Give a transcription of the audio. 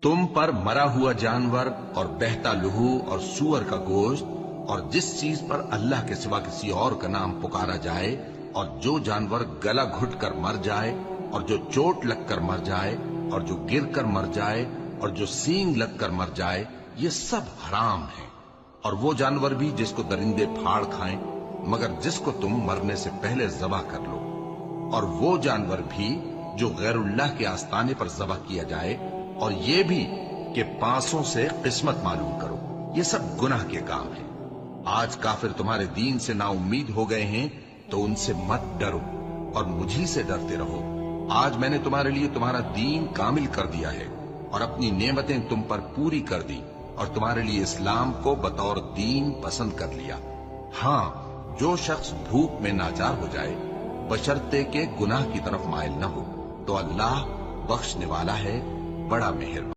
تم پر مرا ہوا جانور اور بہتا لہو اور سور کا گوشت اور جس چیز پر اللہ کے سوا کسی اور کا نام پکارا جائے اور جو جانور گلا گھٹ کر مر جائے اور جو چوٹ لگ کر مر جائے اور جو گر کر مر جائے اور جو سینگ لگ کر مر جائے، یہ سب حرام ہیں۔ اور وہ جانور بھی جس کو درندے پھاڑ کھائیں مگر جس کو تم مرنے سے پہلے ذبح کر لو، اور وہ جانور بھی جو غیر اللہ کے آستانے پر ذبح کیا جائے، اور یہ بھی کہ پانسوں سے قسمت معلوم کرو، یہ سب گناہ کے کام ہیں۔ آج کافر تمہارے دین سے نا امید ہو گئے ہیں تو ان سے مت ڈرو اور مجھی سے ڈرتے رہو۔ آج میں نے تمہارے لیے تمہارا دین کامل کر دیا ہے اور اپنی نعمتیں تم پر پوری کر دی اور تمہارے لیے اسلام کو بطور دین پسند کر لیا۔ ہاں، جو شخص بھوک میں ناچار ہو جائے بشرطے کہ گناہ کی طرف مائل نہ ہو تو اللہ بخشنے والا ہے، بڑا مہربان۔